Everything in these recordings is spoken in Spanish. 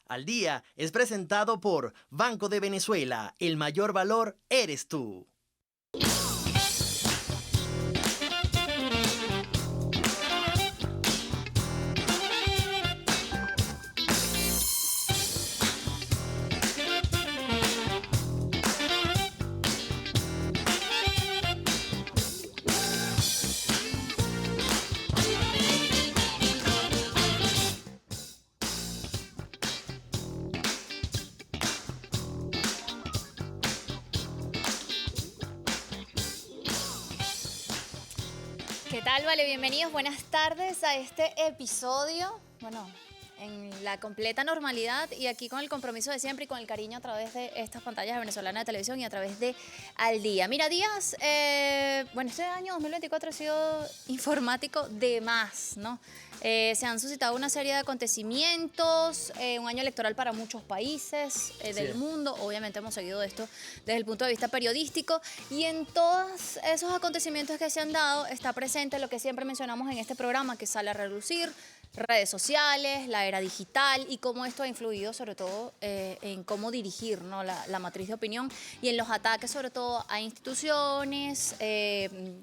Al Día es presentado por Banco de Venezuela. El mayor valor eres tú. ¿Qué tal? Vale, bienvenidos, buenas tardes a este episodio, bueno, en la completa normalidad y aquí con el compromiso de siempre y con el cariño a través de estas pantallas venezolanas de televisión y a través de Al Día. Mira, Díaz, este año 2024 ha sido informático de más, ¿no? Se han suscitado una serie de acontecimientos, un año electoral para muchos países del mundo. Obviamente hemos seguido esto desde el punto de vista periodístico y en todos esos acontecimientos que se han dado está presente lo que siempre mencionamos en este programa, que sale a relucir redes sociales, la era digital y cómo esto ha influido sobre todo en cómo dirigir, ¿no? la matriz de opinión y en los ataques sobre todo a instituciones,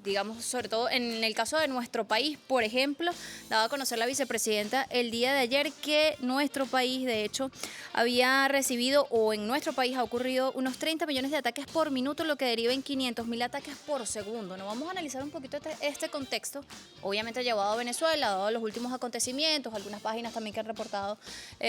digamos sobre todo en el caso de nuestro país, por ejemplo, daba a conocer la vicepresidenta el día de ayer que nuestro país de hecho había recibido o en nuestro país ha ocurrido unos 30 millones de ataques por minuto, lo que deriva en 500.000 ataques por segundo. ¿No? Vamos a analizar un poquito este contexto, obviamente llevado a Venezuela, dado los últimos acontecimientos, algunas páginas también que han reportado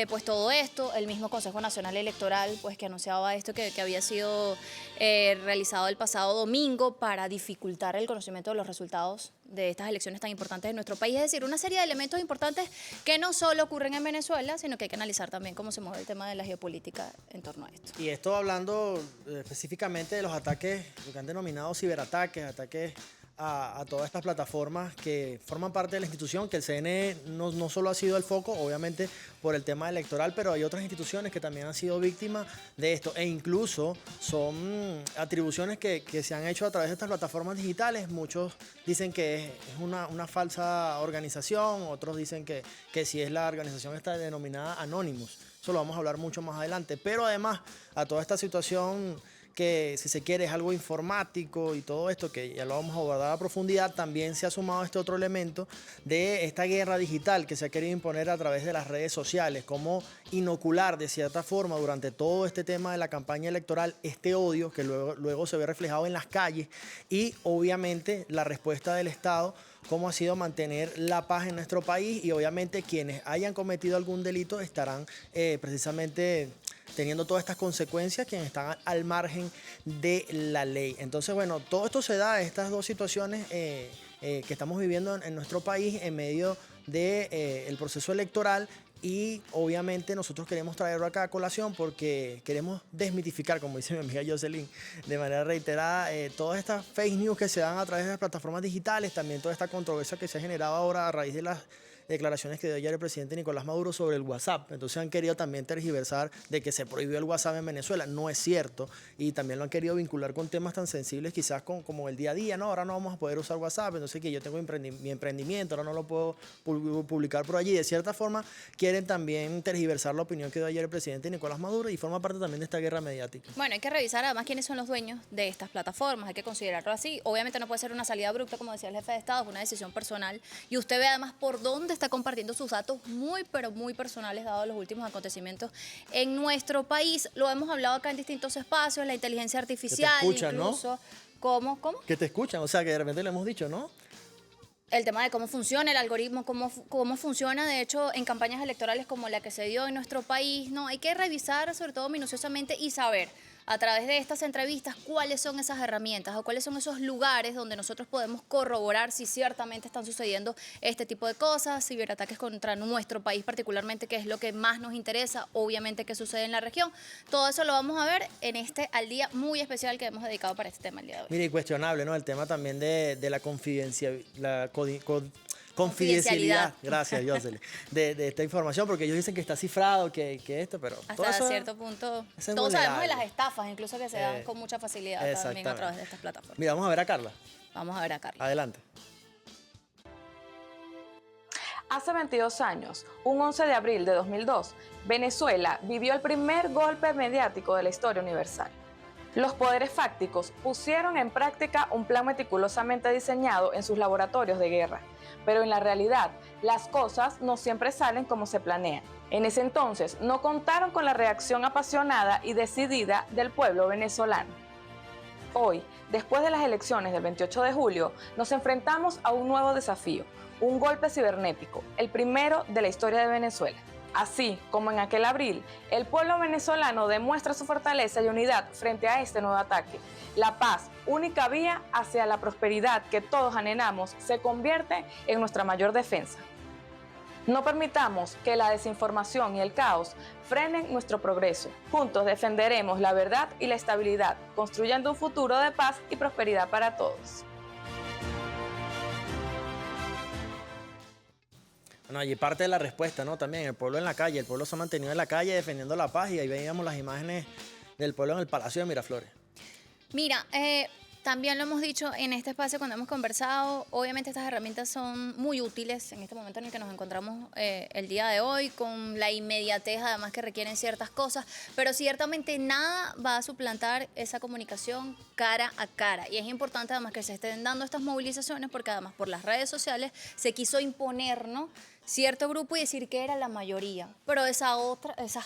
pues todo esto, el mismo Consejo Nacional Electoral pues que anunciaba esto que había sido realizado el pasado domingo para dificultar el conocimiento de los resultados de estas elecciones tan importantes de nuestro país, es decir, una serie de elementos importantes que no solo ocurren en Venezuela, sino que hay que analizar también cómo se mueve el tema de la geopolítica en torno a esto. Y esto hablando específicamente de los ataques, lo que han denominado ciberataques, ataques a todas estas plataformas que forman parte de la institución, que el CNE no solo ha sido el foco, obviamente por el tema electoral, pero hay otras instituciones que también han sido víctimas de esto e incluso son atribuciones que se han hecho a través de estas plataformas digitales. Muchos dicen que es una falsa organización, otros dicen que si es la organización está denominada Anonymous. Eso lo vamos a hablar mucho más adelante, pero además a toda esta situación que si se quiere es algo informático y todo esto que ya lo vamos a abordar a profundidad, también se ha sumado este otro elemento de esta guerra digital que se ha querido imponer a través de las redes sociales, cómo inocular de cierta forma durante todo este tema de la campaña electoral este odio que luego se ve reflejado en las calles y obviamente la respuesta del Estado, cómo ha sido mantener la paz en nuestro país y obviamente quienes hayan cometido algún delito estarán precisamente teniendo todas estas consecuencias, quienes están al margen de la ley. Entonces, bueno, todo esto se da, estas dos situaciones que estamos viviendo en nuestro país en medio del proceso electoral y obviamente nosotros queremos traerlo acá a colación porque queremos desmitificar, como dice mi amiga Jocelyn, de manera reiterada, todas estas fake news que se dan a través de las plataformas digitales, también toda esta controversia que se ha generado ahora a raíz de las declaraciones que dio ayer el presidente Nicolás Maduro sobre el WhatsApp. Entonces han querido también tergiversar de que se prohibió el WhatsApp en Venezuela. No es cierto. Y también lo han querido vincular con temas tan sensibles quizás como el día a día. No, ahora no vamos a poder usar WhatsApp. Entonces que yo tengo mi emprendimiento, ahora no lo puedo publicar por allí. De cierta forma quieren también tergiversar la opinión que dio ayer el presidente Nicolás Maduro y forma parte también de esta guerra mediática. Bueno, hay que revisar además quiénes son los dueños de estas plataformas. Hay que considerarlo así. Obviamente no puede ser una salida abrupta, como decía el jefe de Estado, es una decisión personal. Y usted ve además por dónde está compartiendo sus datos muy, pero muy personales dados los últimos acontecimientos en nuestro país. Lo hemos hablado acá en distintos espacios, la inteligencia artificial, que te escuchan, incluso. ¿no? ¿Cómo? Que te escuchan, o sea, que de repente le hemos dicho, ¿no? El tema de cómo funciona el algoritmo, cómo funciona, de hecho, en campañas electorales como la que se dio en nuestro país, ¿no? Hay que revisar sobre todo minuciosamente y saber a través de estas entrevistas cuáles son esas herramientas o cuáles son esos lugares donde nosotros podemos corroborar si ciertamente están sucediendo este tipo de cosas, ciberataques contra nuestro país particularmente, que es lo que más nos interesa, obviamente que sucede en la región. Todo eso lo vamos a ver en este Al Día muy especial que hemos dedicado para este tema el día de hoy. Mira, incuestionable, ¿no? El tema también de la confidencialidad, gracias, Jocelyn, de esta información, porque ellos dicen que está cifrado, que esto, pero hasta todo eso, cierto punto, eso es todos sabemos de vulnerable. las estafas, incluso que se dan con mucha facilidad también a través de estas plataformas. Mira, vamos a ver a Carla. Vamos a ver a Carla. Adelante. Hace 22 años, un 11 de abril de 2002, Venezuela vivió el primer golpe mediático de la historia universal. Los poderes fácticos pusieron en práctica un plan meticulosamente diseñado en sus laboratorios de guerra, pero en la realidad las cosas no siempre salen como se planean. En ese entonces no contaron con la reacción apasionada y decidida del pueblo venezolano. Hoy, después de las elecciones del 28 de julio, nos enfrentamos a un nuevo desafío, un golpe cibernético, el primero de la historia de Venezuela. Así como en aquel abril, el pueblo venezolano demuestra su fortaleza y unidad frente a este nuevo ataque. La paz, única vía hacia la prosperidad que todos anhelamos, se convierte en nuestra mayor defensa. No permitamos que la desinformación y el caos frenen nuestro progreso. Juntos defenderemos la verdad y la estabilidad, construyendo un futuro de paz y prosperidad para todos. Bueno, allí parte de la respuesta, ¿no? También el pueblo en la calle, el pueblo se ha mantenido en la calle defendiendo la paz y ahí veíamos las imágenes del pueblo en el Palacio de Miraflores. Mira, también lo hemos dicho en este espacio cuando hemos conversado, obviamente estas herramientas son muy útiles en este momento en el que nos encontramos el día de hoy, con la inmediatez además que requieren ciertas cosas, pero ciertamente nada va a suplantar esa comunicación cara a cara. Y es importante además que se estén dando estas movilizaciones porque además por las redes sociales se quiso imponer, ¿no?, cierto grupo y decir que era la mayoría, pero esas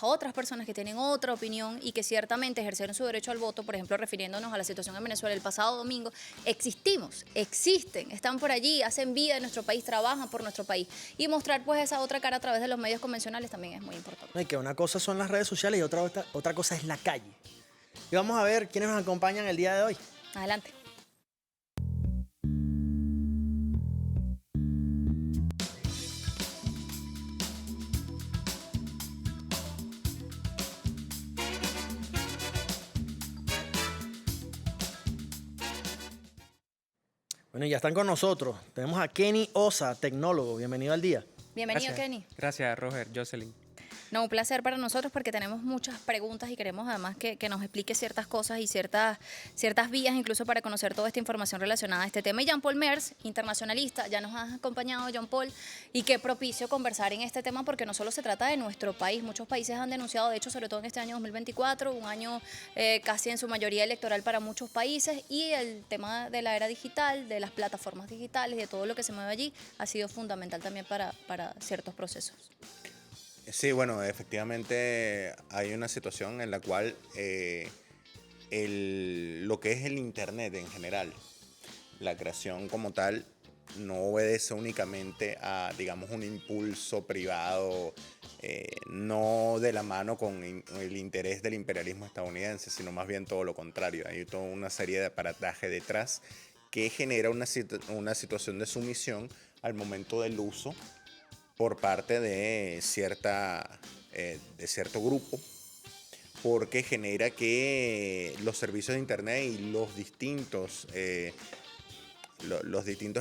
otras personas que tienen otra opinión y que ciertamente ejercieron su derecho al voto, por ejemplo, refiriéndonos a la situación en Venezuela el pasado domingo, existen, están por allí, hacen vida en nuestro país, trabajan por nuestro país y mostrar pues esa otra cara a través de los medios convencionales también es muy importante. No, y que una cosa son las redes sociales y otra cosa es la calle. Y vamos a ver quiénes nos acompañan el día de hoy. Adelante. Bueno, y ya están con nosotros. Tenemos a Kenny Osa, tecnólogo. Bienvenido al día. Bienvenido, Gracias. Kenny. Gracias, Roger, Jocelyn. No, un placer para nosotros porque tenemos muchas preguntas y queremos además que nos explique ciertas cosas y ciertas vías incluso para conocer toda esta información relacionada a este tema. Y Jean-Paul Mers, internacionalista, ya nos has acompañado, Jean-Paul, y qué propicio conversar en este tema porque no solo se trata de nuestro país, muchos países han denunciado, de hecho, sobre todo en este año 2024, un año casi en su mayoría electoral para muchos países, y el tema de la era digital, de las plataformas digitales, de todo lo que se mueve allí, ha sido fundamental también para ciertos procesos. Sí, bueno, efectivamente hay una situación en la cual lo que es el Internet en general, la creación como tal, no obedece únicamente a, digamos, un impulso privado, no de la mano con el interés del imperialismo estadounidense, sino más bien todo lo contrario. Hay toda una serie de aparataje detrás que genera una situación de sumisión al momento del uso por parte de cierto grupo, porque genera que los servicios de Internet y los distintos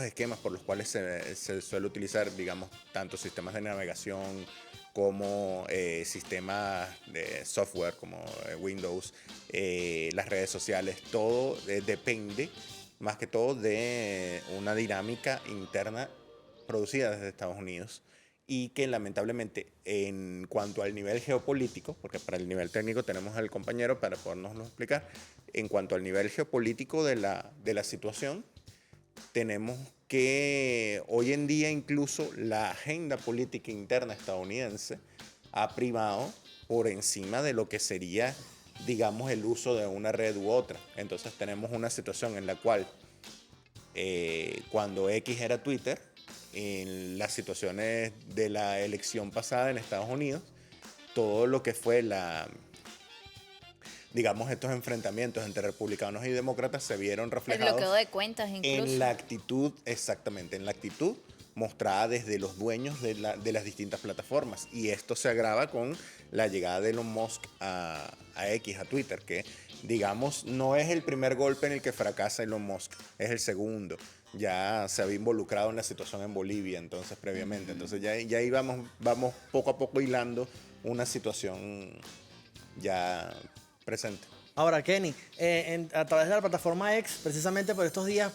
esquemas por los cuales se suele utilizar, digamos, tanto sistemas de navegación como sistemas de software como Windows, las redes sociales, todo depende más que todo de una dinámica interna producida desde Estados Unidos, y que lamentablemente en cuanto al nivel geopolítico, porque para el nivel técnico tenemos al compañero para podernoslo explicar, en cuanto al nivel geopolítico de la situación, tenemos que hoy en día incluso la agenda política interna estadounidense ha primado por encima de lo que sería, digamos, el uso de una red u otra. Entonces tenemos una situación en la cual cuando X era Twitter, en las situaciones de la elección pasada en Estados Unidos, todo lo que fue digamos, estos enfrentamientos entre republicanos y demócratas se vieron reflejados. El bloqueo de cuentas incluso. En la actitud, exactamente, en la actitud mostrada desde los dueños de las distintas plataformas. Y esto se agrava con la llegada de Elon Musk a X, a Twitter, que, digamos, no es el primer golpe en el que fracasa Elon Musk, es el segundo. Ya se había involucrado en la situación en Bolivia entonces previamente. Entonces ya ahí vamos poco a poco hilando una situación ya presente. Ahora, Kenny, a través de la plataforma X, precisamente por estos días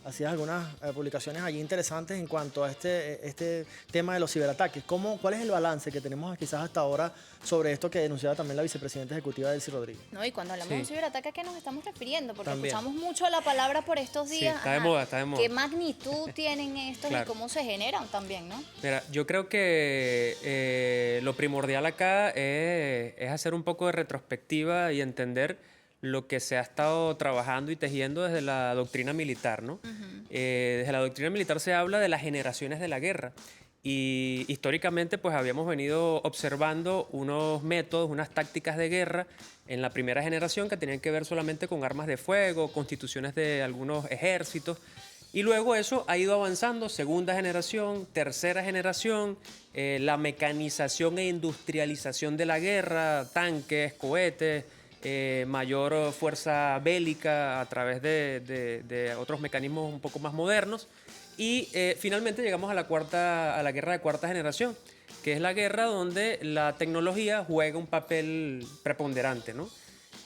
hacías algunas publicaciones allí interesantes en cuanto a este tema de los ciberataques. ¿Cuál es el balance que tenemos quizás hasta ahora sobre esto que denunciaba también la vicepresidenta ejecutiva Delcy Rodríguez? No, y cuando hablamos de un ciberataque, ¿a qué nos estamos refiriendo? Porque También. escuchamos mucho la palabra por estos Sí, días. está de moda, está de moda. ¿Qué magnitud tienen estos Claro. y cómo se generan también, no? Mira, yo creo que lo primordial acá es hacer un poco de retrospectiva y entender lo que se ha estado trabajando y tejiendo desde la doctrina militar, ¿no? Desde la doctrina militar se habla de las generaciones de la guerra y históricamente pues habíamos venido observando unos métodos, unas tácticas de guerra en la primera generación que tenían que ver solamente con armas de fuego, constituciones de algunos ejércitos. Y luego eso ha ido avanzando, segunda generación, tercera generación, la mecanización e industrialización de la guerra, tanques, cohetes, mayor fuerza bélica a través de otros mecanismos un poco más modernos. Y finalmente llegamos a la guerra de cuarta generación, que es la guerra donde la tecnología juega un papel preponderante, ¿no?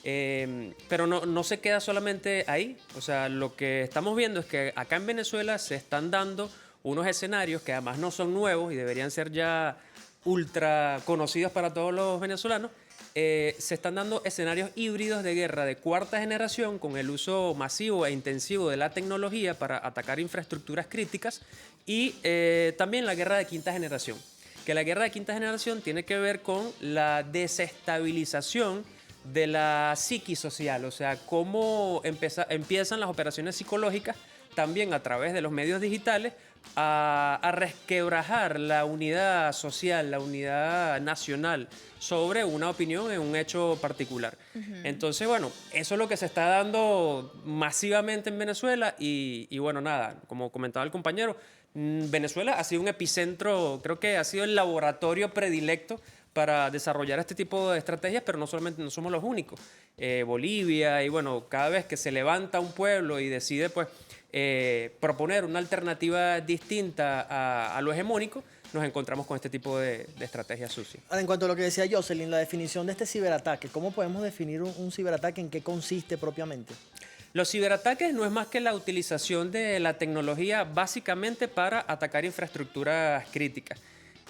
Pero no se queda solamente ahí. O sea, lo que estamos viendo es que acá en Venezuela se están dando unos escenarios que además no son nuevos y deberían ser ya ultra conocidos para todos los venezolanos. Se están dando escenarios híbridos de guerra de cuarta generación con el uso masivo e intensivo de la tecnología para atacar infraestructuras críticas y también la guerra de quinta generación. Que la guerra de quinta generación tiene que ver con la desestabilización de la psiquis social, o sea, cómo empiezan las operaciones psicológicas también a través de los medios digitales a resquebrajar la unidad social, la unidad nacional sobre una opinión en un hecho particular. Entonces, bueno, eso es lo que se está dando masivamente en Venezuela y bueno, nada, como comentaba el compañero, Venezuela ha sido un epicentro, creo que ha sido el laboratorio predilecto para desarrollar este tipo de estrategias, pero no somos los únicos. Bolivia y bueno, cada vez que se levanta un pueblo y decide pues proponer una alternativa distinta a lo hegemónico, nos encontramos con este tipo de estrategias sucias. Ahora, en cuanto a lo que decía Jocelyn, la definición de este ciberataque, ¿cómo podemos definir un ciberataque? ¿En qué consiste propiamente? Los ciberataques no es más que la utilización de la tecnología básicamente para atacar infraestructuras críticas.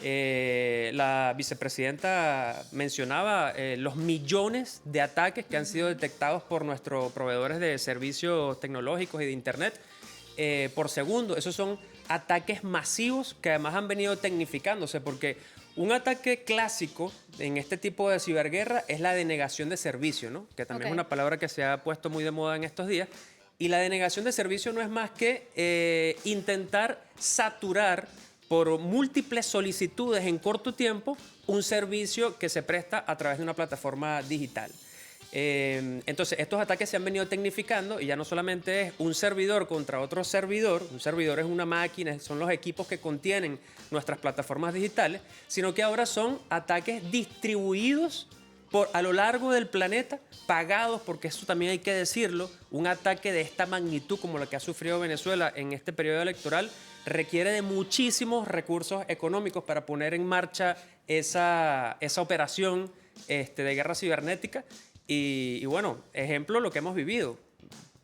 La vicepresidenta mencionaba los millones de ataques que han sido detectados por nuestros proveedores de servicios tecnológicos y de Internet por segundo. Esos son ataques masivos que además han venido tecnificándose porque un ataque clásico en este tipo de ciberguerra es la denegación de servicio, ¿no? Que también es una palabra que se ha puesto muy de moda en estos días. Y la denegación de servicio no es más que intentar saturar por múltiples solicitudes en corto tiempo un servicio que se presta a través de una plataforma digital. Entonces, estos ataques se han venido tecnificando y ya no solamente es un servidor contra otro servidor, un servidor es una máquina, son los equipos que contienen nuestras plataformas digitales, sino que ahora son ataques distribuidos a lo largo del planeta, pagados, porque eso también hay que decirlo, un ataque de esta magnitud como la que ha sufrido Venezuela en este periodo electoral requiere de muchísimos recursos económicos para poner en marcha esa operación de guerra cibernética. Y bueno, ejemplo, lo que hemos vivido.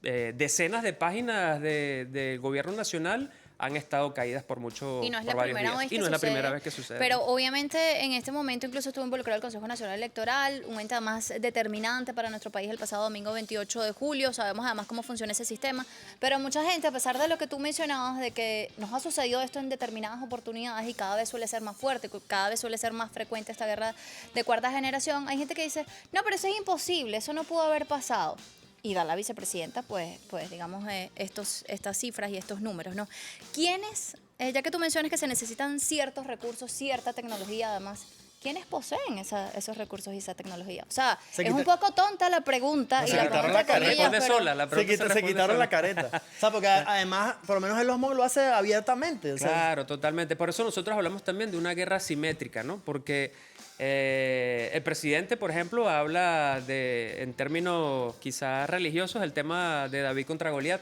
Decenas de páginas del gobierno nacional han estado caídas por mucho Y no es la por varios primera días. vez que Y no es la sucede. primera vez que sucede. Pero obviamente en este momento incluso estuvo involucrado el Consejo Nacional Electoral, un ente más determinante para nuestro país el pasado domingo 28 de julio. Sabemos además cómo funciona ese sistema. Pero mucha gente, a pesar de lo que tú mencionabas, de que nos ha sucedido esto en determinadas oportunidades y cada vez suele ser más fuerte, cada vez suele ser más frecuente esta guerra de cuarta generación, hay gente que dice, no, pero eso es imposible, eso no pudo haber pasado. Y da la vicepresidenta, pues digamos, estas cifras y estos números, ¿no? ¿Quiénes, ya que tú mencionas que se necesitan ciertos recursos, cierta tecnología además, ¿quiénes poseen esos recursos y esa tecnología? O sea, es un poco tonta la pregunta. No, y se la quitaron pongo la entre careta. comillas, Responde pero- sola, la pregunta Se responde quitaron sola. la careta. O sea, porque además, por lo menos el OSMOG lo hace abiertamente. O sea, Claro, totalmente. Por eso nosotros hablamos también de una guerra asimétrica, ¿no? Porque el presidente, por ejemplo, habla en términos quizás religiosos, el tema de David contra Goliat.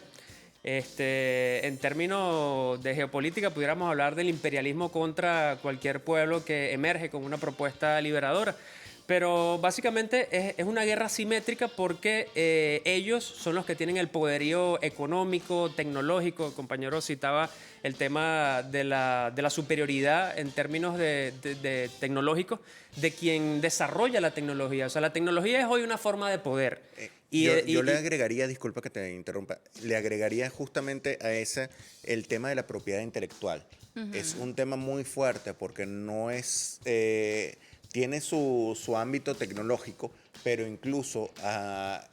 En términos de geopolítica, pudiéramos hablar del imperialismo contra cualquier pueblo que emerge con una propuesta liberadora. Pero básicamente es una guerra asimétrica porque ellos son los que tienen el poderío económico, tecnológico. El compañero citaba el tema de la superioridad en términos de tecnológicos de quien desarrolla la tecnología. O sea, la tecnología es hoy una forma de poder. Yo le agregaría, disculpa que te interrumpa, le agregaría justamente a ese el tema de la propiedad intelectual. Es un tema muy fuerte porque no es... tiene su ámbito tecnológico, pero incluso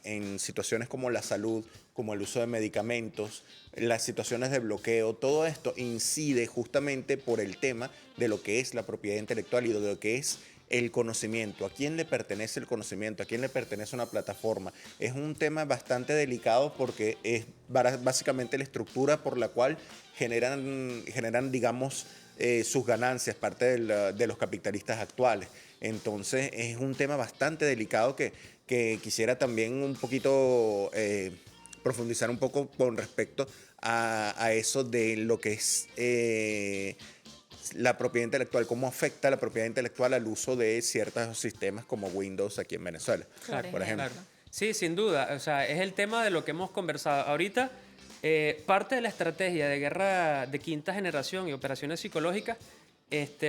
en situaciones como la salud, como el uso de medicamentos, las situaciones de bloqueo, todo esto incide justamente por el tema de lo que es la propiedad intelectual y de lo que es el conocimiento. ¿A quién le pertenece el conocimiento? ¿A quién le pertenece una plataforma? Es un tema bastante delicado porque es básicamente la estructura por la cual generan digamos, sus ganancias, parte de los capitalistas actuales. Entonces es un tema bastante delicado que quisiera también un poquito profundizar un poco con respecto a eso de lo que es la propiedad intelectual, cómo afecta la propiedad intelectual al uso de ciertos sistemas como Windows aquí en Venezuela, por ejemplo. Claro. Sí, sin duda. O sea, es el tema de lo que hemos conversado ahorita. Parte de la estrategia de guerra de quinta generación y operaciones psicológicas,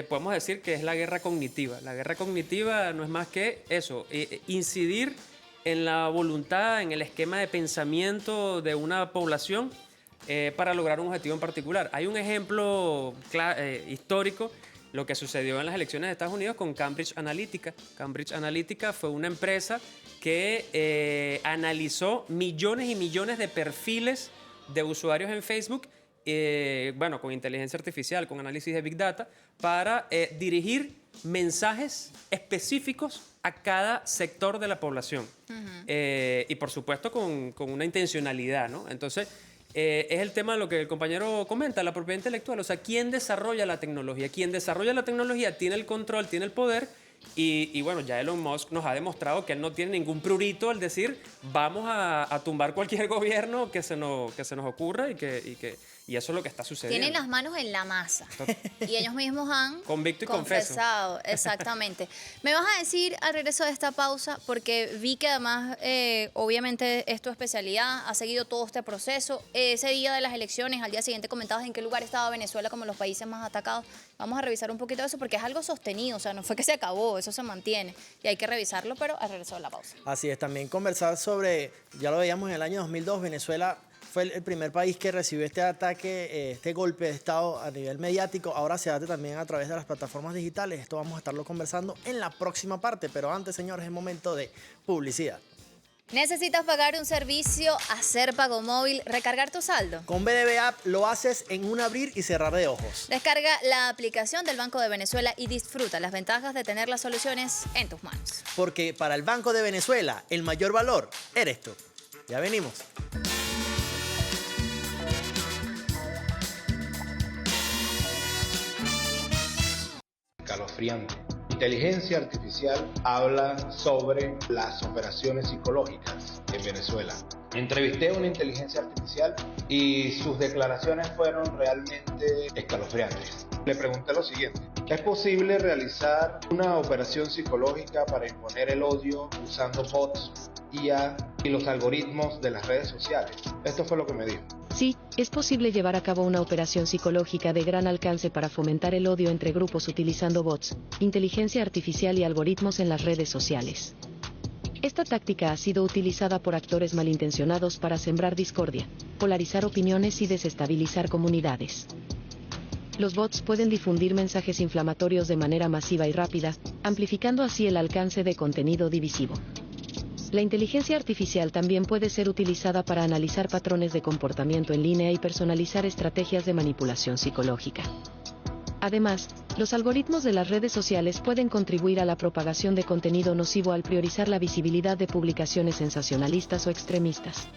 podemos decir que es la guerra cognitiva. La guerra cognitiva no es más que eso, incidir en la voluntad, en el esquema de pensamiento de una población para lograr un objetivo en particular. Hay un ejemplo histórico, lo que sucedió en las elecciones de Estados Unidos con Cambridge Analytica. Cambridge Analytica fue una empresa que analizó millones y millones de perfiles de usuarios en Facebook, con inteligencia artificial, con análisis de Big Data, para dirigir mensajes específicos a cada sector de la población. Y por supuesto con una intencionalidad, ¿no? Entonces, es el tema de lo que el compañero comenta, la propiedad intelectual. O sea, ¿quién desarrolla la tecnología? Quien desarrolla la tecnología tiene el control, tiene el poder. Y bueno, ya Elon Musk nos ha demostrado que él no tiene ningún prurito al decir vamos a tumbar cualquier gobierno que se nos ocurra y eso es lo que está sucediendo. Tienen las manos en la masa y ellos mismos han Convicto y confeso. confesado. Exactamente. Me vas a decir al regreso de esta pausa, porque vi que además, obviamente, es tu especialidad, has seguido todo este proceso. Ese día de las elecciones, al día siguiente comentabas en qué lugar estaba Venezuela como los países más atacados. Vamos a revisar un poquito de eso porque es algo sostenido, o sea, no fue que se acabó, eso se mantiene y hay que revisarlo, pero al regreso de la pausa. Así es, también conversar sobre, ya lo veíamos en el año 2002, Venezuela fue el primer país que recibió este ataque, este golpe de Estado a nivel mediático. Ahora se hace también a través de las plataformas digitales. Esto vamos a estarlo conversando en la próxima parte. Pero antes, señores, es momento de publicidad. ¿Necesitas pagar un servicio, hacer pago móvil, recargar tu saldo? Con BDB App lo haces en un abrir y cerrar de ojos. Descarga la aplicación del Banco de Venezuela y disfruta las ventajas de tener las soluciones en tus manos. Porque para el Banco de Venezuela, el mayor valor eres tú. Ya venimos. Escalofriante. Inteligencia artificial habla sobre las operaciones psicológicas en Venezuela. Entrevisté a una inteligencia artificial y sus declaraciones fueron realmente escalofriantes. Le pregunté lo siguiente: ¿es posible realizar una operación psicológica para imponer el odio usando bots, IA y los algoritmos de las redes sociales? Esto fue lo que me dijo. Sí, es posible llevar a cabo una operación psicológica de gran alcance para fomentar el odio entre grupos utilizando bots, inteligencia artificial y algoritmos en las redes sociales. Esta táctica ha sido utilizada por actores malintencionados para sembrar discordia, polarizar opiniones y desestabilizar comunidades. Los bots pueden difundir mensajes inflamatorios de manera masiva y rápida, amplificando así el alcance de contenido divisivo. La inteligencia artificial también puede ser utilizada para analizar patrones de comportamiento en línea y personalizar estrategias de manipulación psicológica. Además, los algoritmos de las redes sociales pueden contribuir a la propagación de contenido nocivo al priorizar la visibilidad de publicaciones sensacionalistas o extremistas.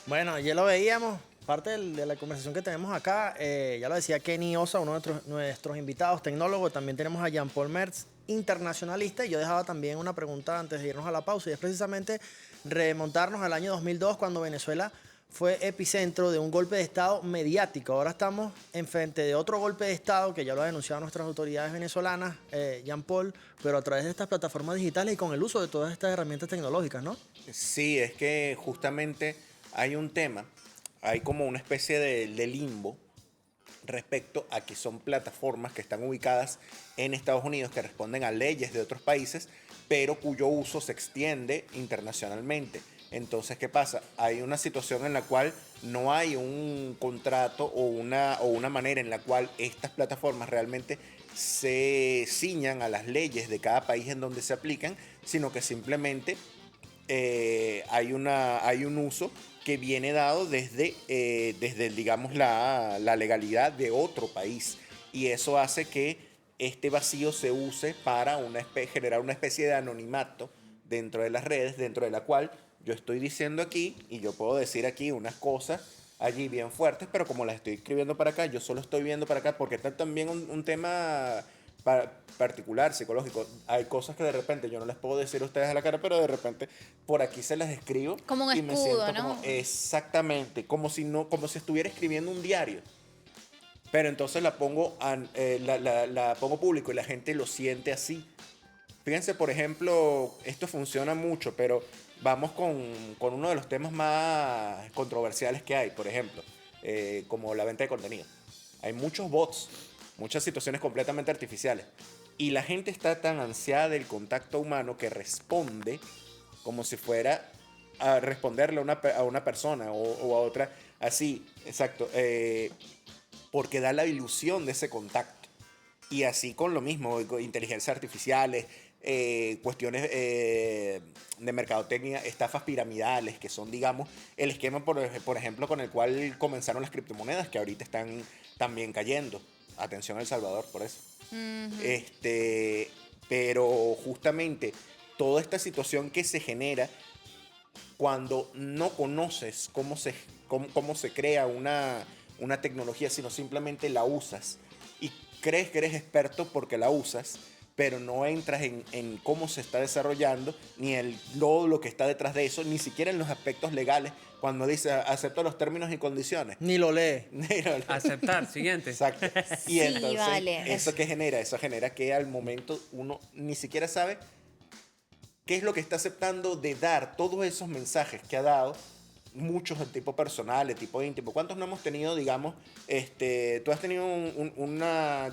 Bueno, ya lo veíamos, parte de la conversación que tenemos acá, ya lo decía Kenny Osa, uno de nuestros invitados, tecnólogo. También tenemos a Jean-Paul Mertz, internacionalista, y yo dejaba también una pregunta antes de irnos a la pausa, y es precisamente remontarnos al año 2002, cuando Venezuela fue epicentro de un golpe de Estado mediático. Ahora estamos enfrente de otro golpe de Estado que ya lo han denunciado nuestras autoridades venezolanas, Jean Paul, pero a través de estas plataformas digitales y con el uso de todas estas herramientas tecnológicas, ¿no? Sí, es que justamente hay un tema, hay como una especie de limbo respecto a que son plataformas que están ubicadas en Estados Unidos, que responden a leyes de otros países, pero cuyo uso se extiende internacionalmente. Entonces, ¿qué pasa? Hay una situación en la cual no hay un contrato o una manera en la cual estas plataformas realmente se ciñan a las leyes de cada país en donde se aplican, sino que simplemente hay un uso que viene dado desde digamos, la legalidad de otro país. Y eso hace que este vacío se use para generar una especie de anonimato dentro de las redes, dentro de la cual yo estoy diciendo aquí, y yo puedo decir aquí unas cosas allí bien fuertes, pero como las estoy escribiendo para acá, yo solo estoy viendo para acá, porque está también un tema particular, psicológico. Hay cosas que de repente yo no les puedo decir a ustedes a la cara, pero de repente por aquí se las escribo. Como un y me escudo, siento ¿no? como, exactamente, como si estuviera escribiendo un diario. Pero entonces la pongo público y la gente lo siente así. Fíjense, por ejemplo, esto funciona mucho, pero vamos con uno de los temas más controversiales que hay, por ejemplo, como la venta de contenido. Hay muchos bots, muchas situaciones completamente artificiales, y la gente está tan ansiada del contacto humano que responde como si fuera a responderle a una persona o a otra, así, exacto, porque da la ilusión de ese contacto. Y así con lo mismo, inteligencias artificiales, cuestiones de mercadotecnia, estafas piramidales, que son, digamos, el esquema, por ejemplo, con el cual comenzaron las criptomonedas, que ahorita están también cayendo. Atención a El Salvador, por eso. Pero justamente toda esta situación que se genera cuando no conoces cómo se crea una tecnología, sino simplemente la usas y crees que eres experto porque la usas, pero no entras en cómo se está desarrollando, ni todo lo que está detrás de eso, ni siquiera en los aspectos legales, cuando dice acepto los términos y condiciones. Ni lo lee. Aceptar, siguiente. Exacto. Y Sí, entonces, vale. ¿eso qué genera? Eso genera que al momento uno ni siquiera sabe qué es lo que está aceptando de dar todos esos mensajes que ha dado, muchos de tipo personal, de tipo íntimo. ¿Cuántos no hemos tenido, digamos, tú has tenido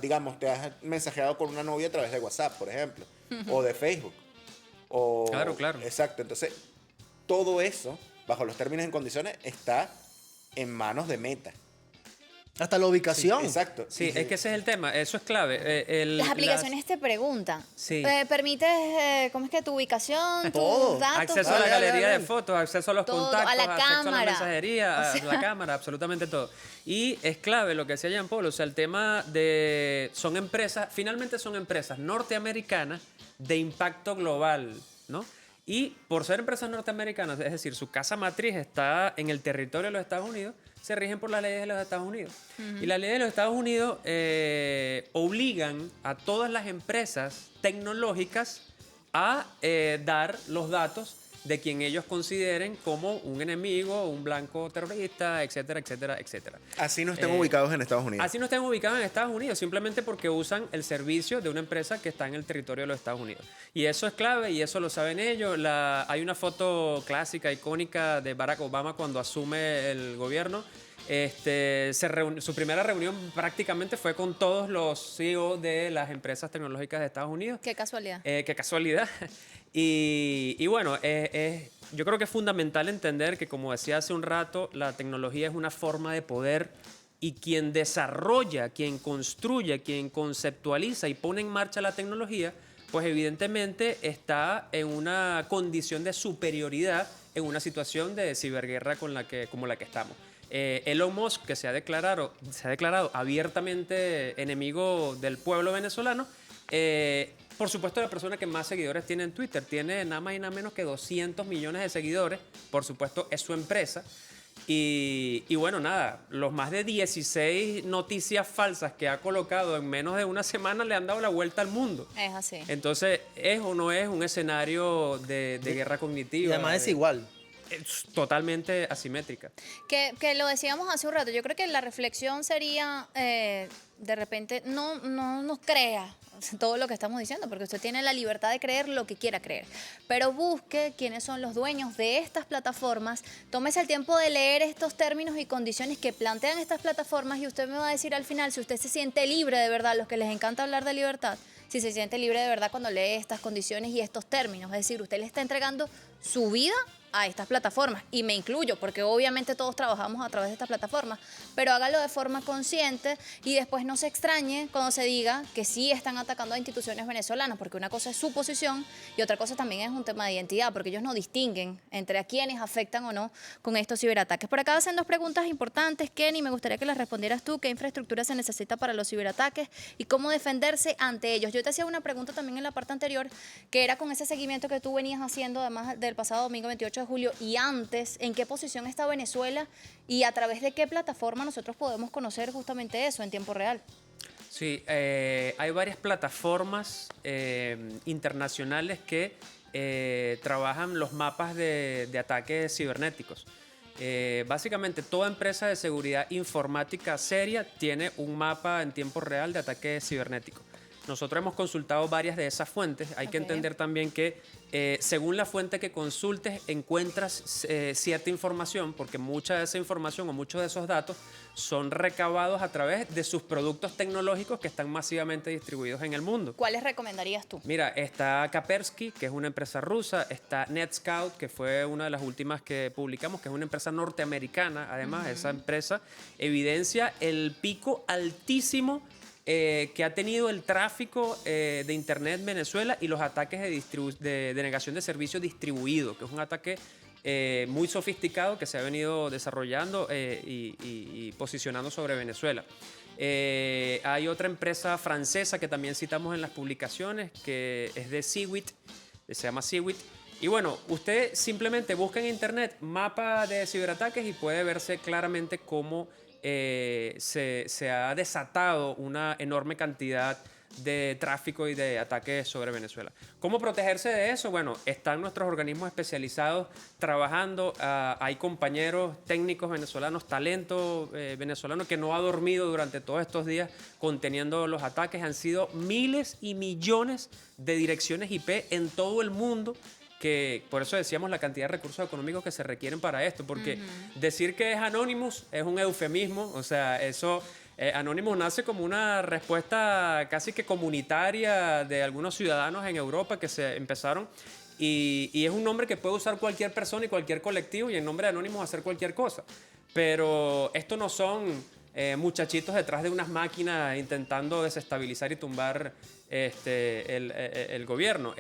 digamos, te has mensajeado con una novia a través de WhatsApp, por ejemplo, o de Facebook? Claro. Exacto. Entonces, todo eso, bajo los términos y condiciones, está en manos de Meta. Hasta la ubicación. Sí, exacto. Sí, es que ese es el tema, eso es clave. Las aplicaciones te preguntan. Sí. ¿Permites, cómo es que tu ubicación, Todo. tus datos? Acceso a la Dale, galería dale. de fotos, acceso a los Todo, contactos, a la acceso a la cámara. mensajería, O sea. a la cámara, absolutamente todo. Y es clave lo que decía Jean Paul, o sea, el tema de finalmente son empresas norteamericanas de impacto global, ¿no? Y por ser empresas norteamericanas, es decir, su casa matriz está en el territorio de los Estados Unidos, se rigen por las leyes de los Estados Unidos. Y las leyes de los Estados Unidos obligan a todas las empresas tecnológicas a dar los datos de quien ellos consideren como un enemigo, un blanco terrorista, etcétera, etcétera, etcétera. Así no estén ubicados en Estados Unidos. Así no están ubicados en Estados Unidos, simplemente porque usan el servicio de una empresa que está en el territorio de los Estados Unidos. Y eso es clave y eso lo saben ellos. Hay una foto clásica, icónica de Barack Obama cuando asume el gobierno. Su primera reunión prácticamente fue con todos los CEO de las empresas tecnológicas de Estados Unidos. Qué casualidad. Qué casualidad. Y bueno, yo creo que es fundamental entender que, como decía hace un rato, la tecnología es una forma de poder y quien desarrolla, quien construye, quien conceptualiza y pone en marcha la tecnología, pues evidentemente está en una condición de superioridad en una situación de ciberguerra como la que estamos. Elon Musk, que se ha declarado abiertamente enemigo del pueblo venezolano, por supuesto, la persona que más seguidores tiene en Twitter tiene nada más y nada menos que 200 millones de seguidores. Por supuesto, es su empresa. Y bueno, nada, los más de 16 noticias falsas que ha colocado en menos de una semana le han dado la vuelta al mundo. Es así. Entonces, ¿es o no es un escenario de guerra cognitiva? Y además es igual. es totalmente asimétrica. Que lo decíamos hace un rato, yo creo que la reflexión sería, de repente, no nos crea todo lo que estamos diciendo, porque usted tiene la libertad de creer lo que quiera creer, pero busque quiénes son los dueños de estas plataformas, tómese el tiempo de leer estos términos y condiciones que plantean estas plataformas y usted me va a decir al final si usted se siente libre de verdad, los que les encanta hablar de libertad, si se siente libre de verdad cuando lee estas condiciones y estos términos, es decir, usted le está entregando su vida a estas plataformas, y me incluyo, porque obviamente todos trabajamos a través de estas plataformas, pero hágalo de forma consciente y después no se extrañe cuando se diga que sí están atacando a instituciones venezolanas, porque una cosa es su posición y otra cosa también es un tema de identidad, porque ellos no distinguen entre a quienes afectan o no con estos ciberataques. Por acá hacen dos preguntas importantes, Kenny, me gustaría que las respondieras tú. ¿Qué infraestructura se necesita para los ciberataques y cómo defenderse ante ellos? Yo te hacía una pregunta también en la parte anterior, que era con ese seguimiento que tú venías haciendo, además del pasado domingo 28 de julio y antes, ¿en qué posición está Venezuela y a través de qué plataforma nosotros podemos conocer justamente eso en tiempo real? Sí, hay varias plataformas internacionales que trabajan los mapas de ataques cibernéticos. Básicamente, toda empresa de seguridad informática seria tiene un mapa en tiempo real de ataque cibernético. Nosotros hemos consultado varias de esas fuentes. Hay que entender también que según la fuente que consultes encuentras cierta información, porque mucha de esa información o muchos de esos datos son recabados a través de sus productos tecnológicos que están masivamente distribuidos en el mundo. ¿Cuáles recomendarías tú? Mira, está Kaspersky, que es una empresa rusa, está NetScout, que fue una de las últimas que publicamos, que es una empresa norteamericana. Además, esa empresa evidencia el pico altísimo que ha tenido el tráfico de Internet en Venezuela y los ataques de negación de servicio distribuido, que es un ataque muy sofisticado que se ha venido desarrollando y posicionando sobre Venezuela. Hay otra empresa francesa que también citamos en las publicaciones, que es de Seawit, se llama Seawit. Y bueno, usted simplemente busca en Internet mapa de ciberataques y puede verse claramente cómo se ha desatado una enorme cantidad de tráfico y de ataques sobre Venezuela. ¿Cómo protegerse de eso? Bueno, están nuestros organismos especializados trabajando. Hay compañeros técnicos venezolanos, talento venezolano que no ha dormido durante todos estos días conteniendo los ataques. Han sido miles y millones de direcciones IP en todo el mundo, que por eso decíamos la cantidad de recursos económicos que se requieren para esto, porque decir que es Anonymous es un eufemismo, o sea, eso, Anonymous nace como una respuesta casi que comunitaria de algunos ciudadanos en Europa que se empezaron, y es un nombre que puede usar cualquier persona y cualquier colectivo, y en nombre de Anonymous hacer cualquier cosa, pero esto no son muchachitos detrás de unas máquinas intentando desestabilizar y tumbar el gobierno.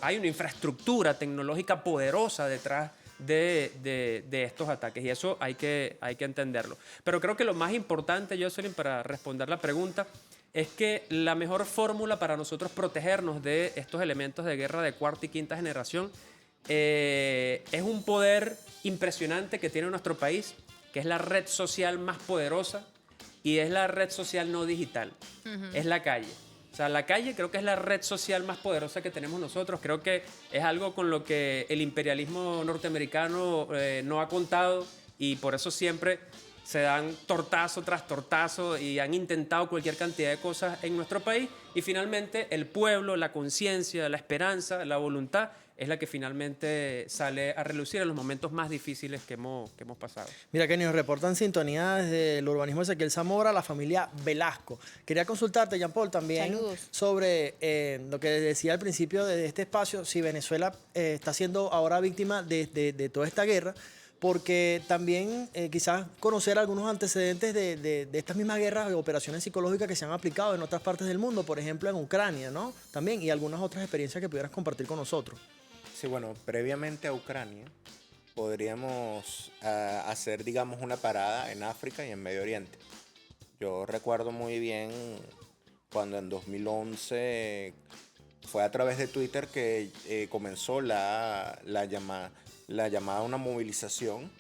Hay una infraestructura tecnológica poderosa detrás de estos ataques, y eso hay que entenderlo. Pero creo que lo más importante, Jocelyn, para responder la pregunta, es que la mejor fórmula para nosotros protegernos de estos elementos de guerra de cuarta y quinta generación es un poder impresionante que tiene nuestro país, que es la red social más poderosa, y es la red social no digital, es la calle. O sea, la calle creo que es la red social más poderosa que tenemos nosotros. Creo que es algo con lo que el imperialismo norteamericano no ha contado, y por eso siempre se dan tortazo tras tortazo y han intentado cualquier cantidad de cosas en nuestro país, y finalmente el pueblo, la conciencia, la esperanza, la voluntad es la que finalmente sale a relucir en los momentos más difíciles que hemos pasado. Mira, que nos reportan sintonía desde el urbanismo de Ezequiel Zamora, la familia Velasco. Quería consultarte, Jean Paul, también sobre lo que decía al principio de este espacio, si Venezuela está siendo ahora víctima de toda esta guerra, porque también quizás conocer algunos antecedentes de estas mismas guerras, de operaciones psicológicas que se han aplicado en otras partes del mundo, por ejemplo en Ucrania, ¿no? También, y algunas otras experiencias que pudieras compartir con nosotros. Sí, bueno, previamente a Ucrania podríamos hacer, digamos, una parada en África y en Medio Oriente. Yo recuerdo muy bien cuando en 2011 fue a través de Twitter que comenzó la llamada a una movilización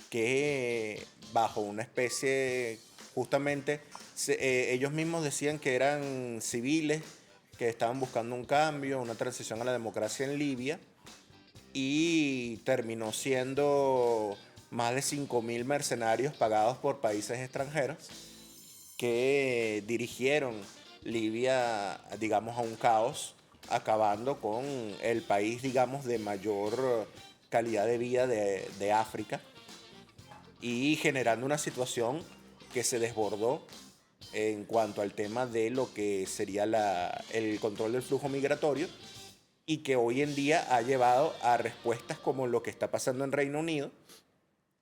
que bajo una especie, justamente ellos mismos decían que eran civiles que estaban buscando un cambio, una transición a la democracia en Libia, y terminó siendo más de 5.000 mercenarios pagados por países extranjeros que dirigieron Libia, digamos, a un caos, acabando con el país, digamos, de mayor calidad de vida de África y generando una situación que se desbordó en cuanto al tema de lo que sería el control del flujo migratorio y que hoy en día ha llevado a respuestas como lo que está pasando en Reino Unido.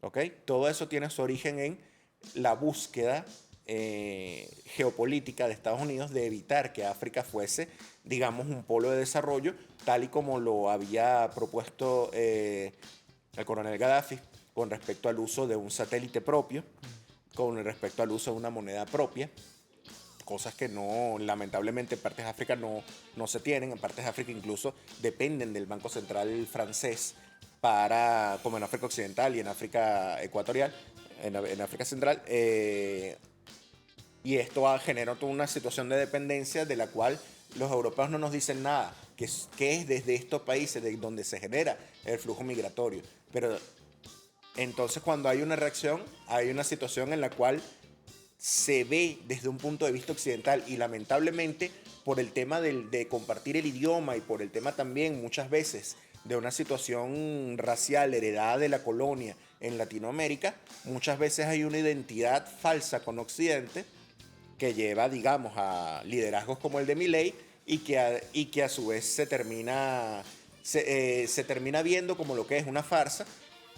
¿Okay? Todo eso tiene su origen en la búsqueda geopolítica de Estados Unidos de evitar que África fuese, digamos, un polo de desarrollo, tal y como lo había propuesto el coronel Gaddafi con respecto al uso de un satélite propio, con respecto al uso de una moneda propia, cosas que no, lamentablemente en partes de África no se tienen. En partes de África incluso dependen del Banco Central francés como en África Occidental y en África Ecuatorial, en África Central, y esto ha generado toda una situación de dependencia de la cual los europeos no nos dicen nada, que es desde estos países de donde se genera el flujo migratorio. Pero entonces cuando hay una reacción, hay una situación en la cual se ve desde un punto de vista occidental y lamentablemente por el tema de compartir el idioma y por el tema también muchas veces de una situación racial heredada de la colonia en Latinoamérica, muchas veces hay una identidad falsa con Occidente que lleva, digamos, a liderazgos como el de Milei y que a su vez se termina viendo como lo que es una farsa,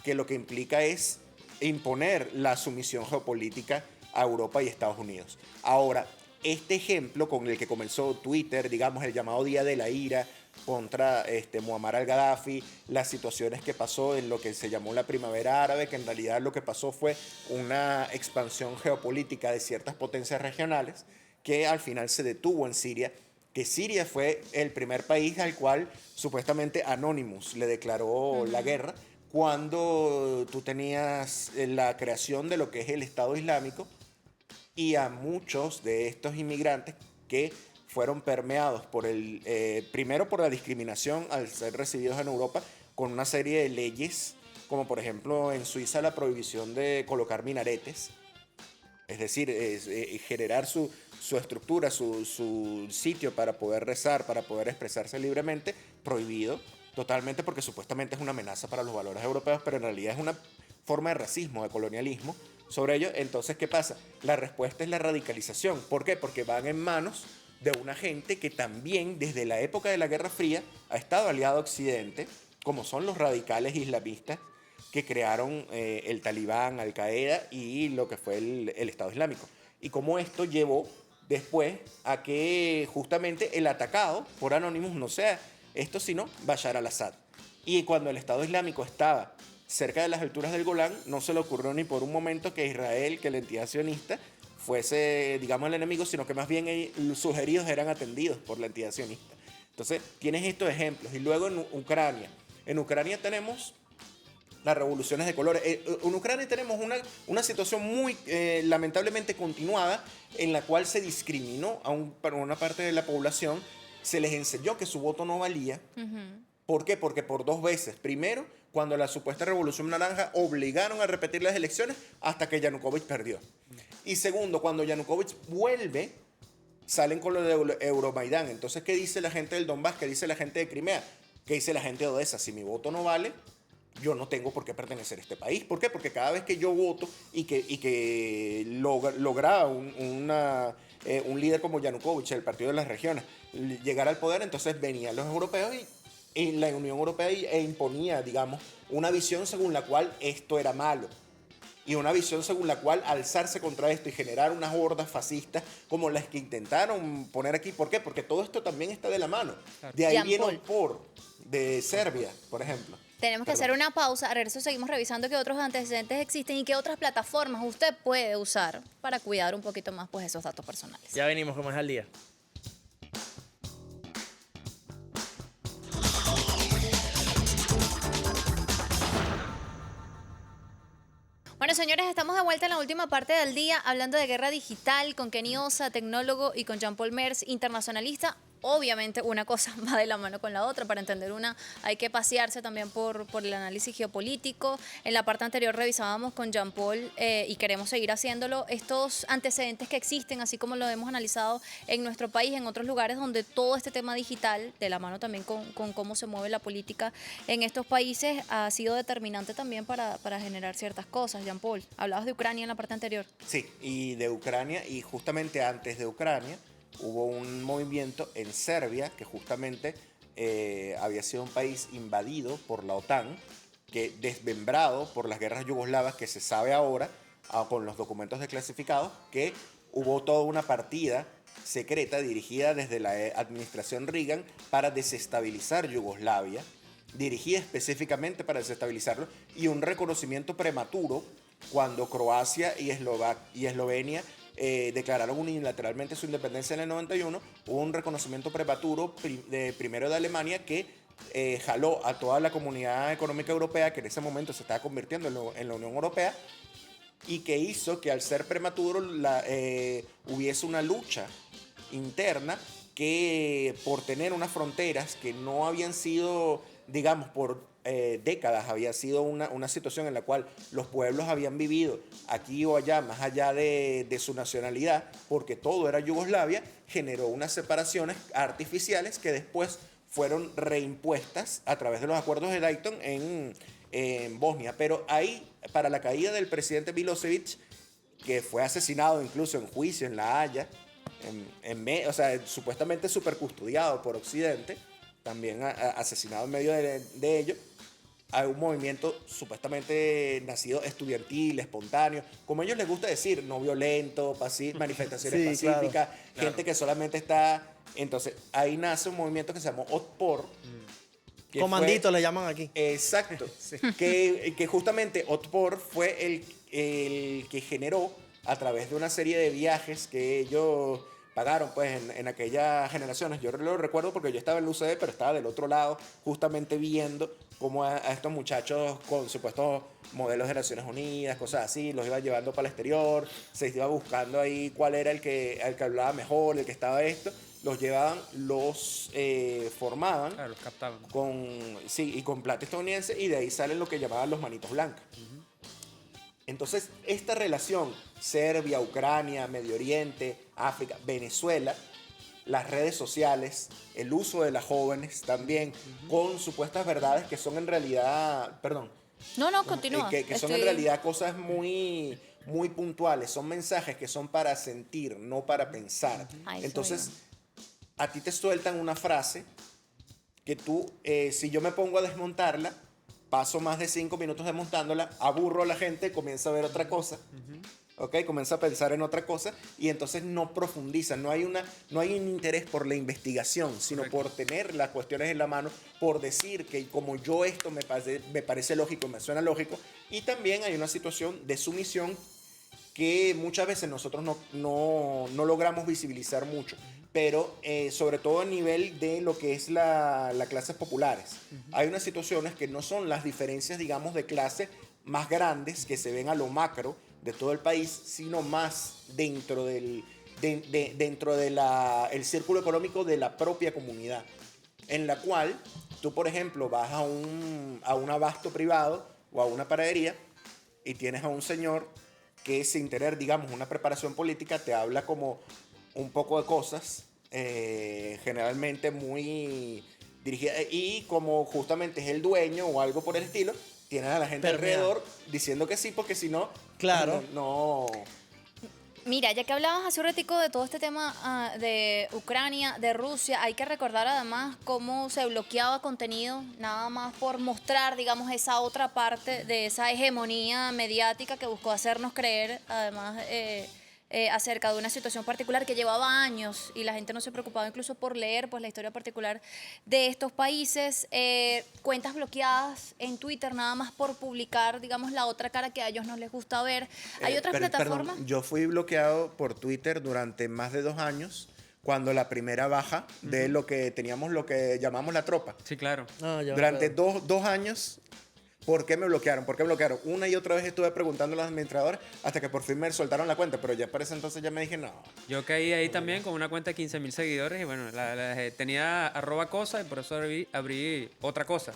que lo que implica es imponer la sumisión geopolítica a Europa y Estados Unidos. Ahora, este ejemplo con el que comenzó Twitter, digamos, el llamado Día de la Ira contra Muammar al-Gaddafi, las situaciones que pasó en lo que se llamó la Primavera Árabe, que en realidad lo que pasó fue una expansión geopolítica de ciertas potencias regionales que al final se detuvo en Siria, que Siria fue el primer país al cual supuestamente Anonymous le declaró la guerra, cuando tú tenías la creación de lo que es el Estado Islámico y a muchos de estos inmigrantes que fueron permeados primero por la discriminación al ser recibidos en Europa con una serie de leyes, como por ejemplo en Suiza la prohibición de colocar minaretes, es decir, generar su estructura, su sitio para poder rezar, para poder expresarse libremente, prohibido totalmente porque supuestamente es una amenaza para los valores europeos, pero en realidad es una forma de racismo, de colonialismo sobre ello. Entonces, ¿qué pasa? La respuesta es la radicalización. ¿Por qué? Porque van en manos de una gente que también desde la época de la Guerra Fría ha estado aliado a Occidente, como son los radicales islamistas que crearon el Talibán, Al-Qaeda y lo que fue el Estado Islámico. Y cómo esto llevó después a que justamente el atacado por Anonymous no sea esto, sino Bashar al-Assad. Y cuando el Estado Islámico estaba cerca de las alturas del Golán, no se le ocurrió ni por un momento que Israel, que la entidad sionista, fuese, digamos, el enemigo, sino que más bien sus heridos eran atendidos por la entidad sionista. Entonces, tienes estos ejemplos. Y luego en Ucrania. En Ucrania tenemos las revoluciones de colores. En Ucrania tenemos una situación muy lamentablemente continuada en la cual se discriminó para una parte de la población, se les enseñó que su voto no valía. ¿Por qué? Porque por dos veces. Primero, cuando la supuesta Revolución Naranja obligaron a repetir las elecciones hasta que Yanukovych perdió. Y segundo, cuando Yanukovych vuelve, salen con lo de Euromaidán. Entonces, ¿qué dice la gente del Donbass? ¿Qué dice la gente de Crimea? ¿Qué dice la gente de Odessa? Si mi voto no vale, yo no tengo por qué pertenecer a este país. ¿Por qué? Porque cada vez que yo voto y que logra un líder como Yanukovych, el Partido de las Regiones, llegar al poder, entonces venían los europeos y la Unión Europea e imponía, digamos, una visión según la cual esto era malo. Y una visión según la cual alzarse contra esto y generar unas hordas fascistas como las que intentaron poner aquí. ¿Por qué? Porque todo esto también está de la mano. De ahí viene el POR de Serbia, por ejemplo. Tenemos que hacer una pausa. A regreso seguimos revisando qué otros antecedentes existen y qué otras plataformas usted puede usar para cuidar un poquito más pues, esos datos personales. Ya venimos con más al día. Bueno, señores, estamos de vuelta en la última parte del día hablando de guerra digital con Kenny Osa, tecnólogo, y con Jean-Paul Mers, internacionalista. obviamente una cosa va de la mano con la otra. Para entender una hay que pasearse también por el análisis geopolítico. En la parte anterior revisábamos con Jean Paul y queremos seguir haciéndolo, estos antecedentes que existen, así como lo hemos analizado en nuestro país, en otros lugares donde todo este tema digital, de la mano también con cómo se mueve la política en estos países, ha sido determinante también para generar ciertas cosas. Jean Paul, hablabas de Ucrania en la parte anterior. Sí, y de Ucrania, y justamente antes de Ucrania hubo un movimiento en Serbia que justamente había sido un país invadido por la OTAN, que desmembrado por las guerras yugoslavas, que se sabe ahora, con los documentos desclasificados, que hubo toda una partida secreta dirigida desde la administración Reagan para desestabilizar Yugoslavia, dirigida específicamente para desestabilizarlo, y un reconocimiento prematuro cuando Croacia y Eslovenia declararon unilateralmente su independencia en el 91, hubo un reconocimiento prematuro primero de Alemania que jaló a toda la comunidad económica europea, que en ese momento se estaba convirtiendo en la Unión Europea, y que hizo que al ser prematuro hubiese una lucha interna que por tener unas fronteras que no habían sido, digamos, por décadas, había sido una situación en la cual los pueblos habían vivido aquí o allá, más allá de su nacionalidad, porque todo era Yugoslavia, generó unas separaciones artificiales que después fueron reimpuestas a través de los acuerdos de Dayton en Bosnia. Pero ahí, para la caída del presidente Milosevic, que fue asesinado incluso en juicio en La Haya, o sea, supuestamente súper custodiado por Occidente, también asesinado en medio de ello, hay un movimiento supuestamente nacido estudiantil, espontáneo, como a ellos les gusta decir, no violento, manifestaciones Sí, pacíficas, claro. gente que solamente está... Entonces, ahí nace un movimiento que se llamó Otpor. que Comandito le llaman aquí. Exacto. Que justamente Otpor fue el que generó, a través de una serie de viajes que ellos pagaron pues en aquellas generaciones. Yo lo recuerdo porque yo estaba en el UCD, pero estaba del otro lado justamente viendo cómo a estos muchachos con supuestos modelos de Naciones Unidas, cosas así, los iba llevando para el exterior, se iba buscando ahí cuál era el que hablaba mejor, el que estaba esto, los llevaban, los formaban. Claro, los captaban. Y con plata estadounidense, y de ahí salen lo que llamaban los manitos blancos. Entonces, esta relación Serbia, Ucrania, Medio Oriente, África, Venezuela, las redes sociales, el uso de las jóvenes también, con supuestas verdades que son en realidad, No, continúa. que son en realidad cosas muy, muy puntuales, son mensajes que son para sentir, no para pensar. Entonces, a ti te sueltan una frase que tú, si yo me pongo a desmontarla, paso más de 5 minutos desmontándola, aburro a la gente, comienza a ver otra cosa, ¿ok? Comienza a pensar en otra cosa, y entonces no profundiza, no hay un interés por la investigación, sino por tener las cuestiones en la mano, por decir que como yo esto me parece lógico, me suena lógico, y también hay una situación de sumisión que muchas veces nosotros no logramos visibilizar mucho, pero sobre todo a nivel de lo que es las clases populares. Hay unas situaciones que no son las diferencias, digamos, de clase más grandes que se ven a lo macro de todo el país, sino más dentro del círculo económico de la propia comunidad, en la cual tú, por ejemplo, vas a un abasto privado o a una panadería y tienes a un señor que sin tener, digamos, una preparación política, te habla como un poco de cosas, generalmente muy dirigida, y como justamente es el dueño o algo por el estilo, tienes a la gente alrededor diciendo que sí, porque si no, claro, no. Mira, ya que hablabas hace un ratico de todo este tema de Ucrania, de Rusia, hay que recordar además cómo se bloqueaba contenido nada más por mostrar, digamos, esa otra parte de esa hegemonía mediática que buscó hacernos creer, además, acerca de una situación particular que llevaba años y la gente no se preocupaba incluso por leer pues la historia particular de estos países, cuentas bloqueadas en Twitter nada más por publicar, digamos, la otra cara que a ellos no les gusta ver. Hay otras plataformas. Perdón, yo fui bloqueado por Twitter durante más de 2 años, cuando la primera baja de lo que teníamos, lo que llamamos la tropa. Sí, claro. Durante dos años ¿Por qué me bloquearon? ¿Por qué me bloquearon? Una y otra vez estuve preguntando a los administradores hasta que por fin me soltaron la cuenta, pero ya para ese entonces ya me dije, no. Yo caí ahí también con una cuenta de 15.000 seguidores y bueno, tenía @cosa y por eso abrí otra cosa.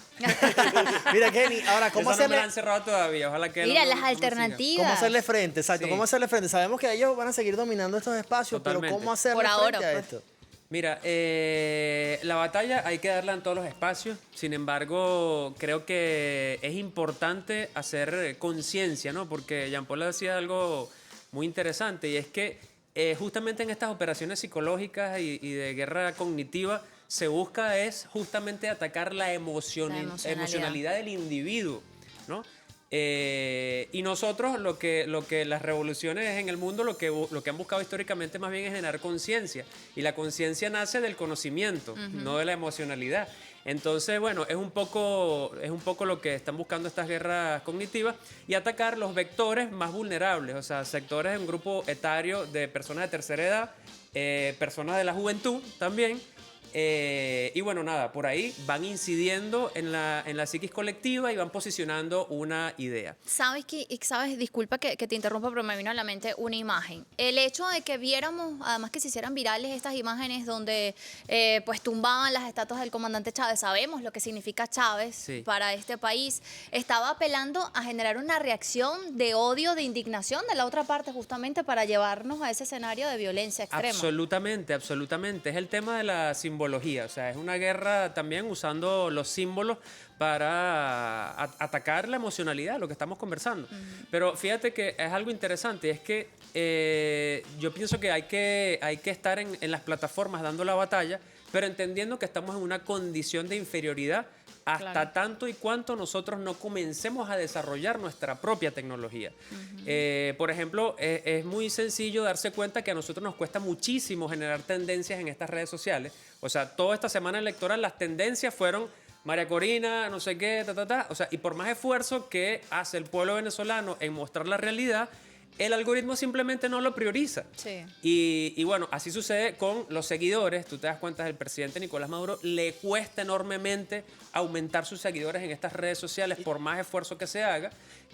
Mira, Kenny, ahora, ¿cómo Esa no me la hacerle, han cerrado todavía, ojalá que Mira, no las siga. alternativas. cómo hacerle frente? Exacto, Sí. ¿cómo hacerle frente? Sabemos que ellos van a seguir dominando estos espacios, Totalmente. pero ¿cómo hacerle Por ahora, frente a pues. esto? Mira, la batalla hay que darla en todos los espacios. Sin embargo, creo que es importante hacer conciencia, ¿no? Porque Jean-Paul decía algo muy interesante y es que justamente en estas operaciones psicológicas y de guerra cognitiva se busca es justamente atacar la emocionalidad del individuo, ¿no? Y nosotros lo que las revoluciones en el mundo lo que han buscado históricamente más bien es generar conciencia. Y la conciencia nace del conocimiento, no de la emocionalidad. Entonces, bueno, es un poco lo que están buscando estas guerras cognitivas y atacar los vectores más vulnerables, o sea, sectores de un grupo etario de personas de tercera edad, personas de la juventud también. Y bueno, nada, por ahí van incidiendo en la psiquis colectiva y van posicionando una idea. ¿Sabes disculpa que te interrumpa, pero me vino a la mente una imagen. El hecho de que viéramos, además que se hicieran virales estas imágenes donde pues tumbaban las estatuas del comandante Chávez, sabemos lo que significa Chávez Sí. para este país, estaba apelando a generar una reacción de odio, de indignación de la otra parte justamente para llevarnos a ese escenario de violencia extrema. Absolutamente, absolutamente. Es el tema de la simbología. O sea, es una guerra también usando los símbolos para atacar la emocionalidad, lo que estamos conversando. Pero fíjate que es algo interesante, es que yo pienso que hay que estar en las plataformas dando la batalla, pero entendiendo que estamos en una condición de inferioridad hasta Claro. tanto y cuanto nosotros no comencemos a desarrollar nuestra propia tecnología. Por ejemplo, es muy sencillo darse cuenta que a nosotros nos cuesta muchísimo generar tendencias en estas redes sociales. O sea, toda esta semana electoral las tendencias fueron María Corina, no sé qué, O sea, y por más esfuerzo que hace el pueblo venezolano en mostrar la realidad, el algoritmo simplemente no lo prioriza. Sí. Y bueno, así sucede con los seguidores. Tú te das cuenta, el presidente Nicolás Maduro le cuesta enormemente aumentar sus seguidores en estas redes sociales por más esfuerzo que se haga.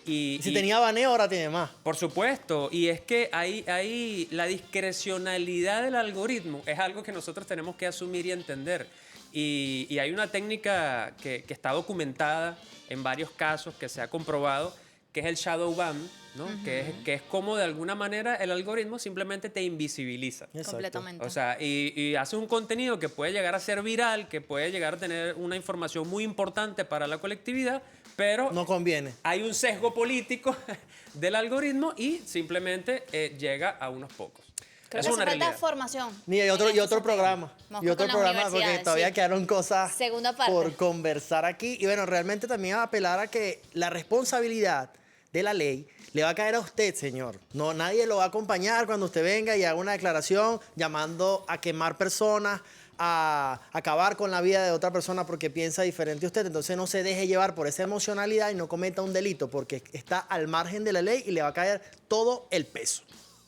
Y si tenía baneo, ahora tiene más. Por supuesto, y es que ahí la discrecionalidad del algoritmo es algo que nosotros tenemos que asumir y entender. Y hay una técnica que está documentada en varios casos, que se ha comprobado, que es el shadow ban, ¿no? Que es como de alguna manera el algoritmo simplemente te invisibiliza. Exacto. Completamente. O sea, y hace un contenido que puede llegar a ser viral, que puede llegar a tener una información muy importante para la colectividad, pero No conviene. hay un sesgo político del algoritmo y simplemente llega a unos pocos. Creo Es que una hace falta realidad. formación. Mira, y en otro este sentido. programa. Vamos Y otro con las programa porque universidades, todavía sí. quedaron cosas Segunda parte. por conversar aquí. Y bueno, realmente también apelar a que la responsabilidad de la ley le va a caer a usted, señor. No, nadie lo va a acompañar cuando usted venga y haga una declaración llamando a quemar personas, a acabar con la vida de otra persona porque piensa diferente a usted. Entonces no se deje llevar por esa emocionalidad y no cometa un delito porque está al margen de la ley y le va a caer todo el peso.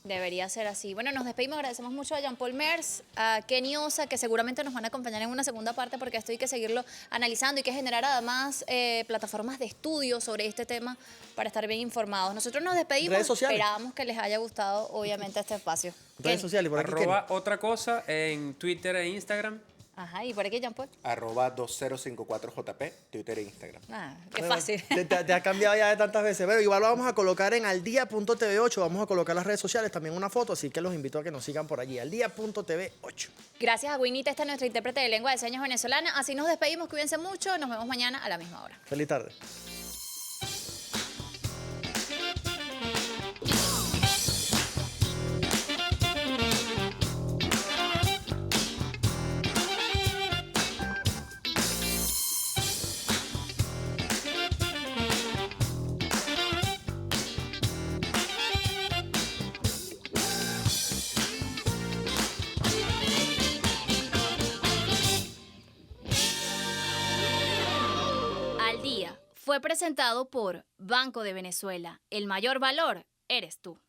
Debería ser así. Bueno, nos despedimos. Agradecemos mucho a Jean-Paul Mers, a Kenny Osa, que seguramente nos van a acompañar en una segunda parte porque esto hay que seguirlo analizando y que generar además plataformas de estudio sobre este tema para estar bien informados. Nosotros nos despedimos. Redes sociales. Esperamos que les haya gustado, obviamente, este espacio. Redes Kenny. sociales, por aquí. Arroba otra cosa en Twitter e Instagram. Ajá, y por aquí, Jean-Paul. @2054jp, Twitter e Instagram. Ah, qué Bueno, fácil. Te has cambiado ya de tantas veces. Pero igual lo vamos a colocar en aldia.tv8. Vamos a colocar las redes sociales, también una foto. Así que los invito a que nos sigan por allí. Aldia.tv8. Gracias a Winita, esta es nuestra intérprete de lengua de señas venezolana. Así nos despedimos. Cuídense mucho. Nos vemos mañana a la misma hora. Feliz tarde. Al día fue presentado por Banco de Venezuela. El mayor valor eres tú.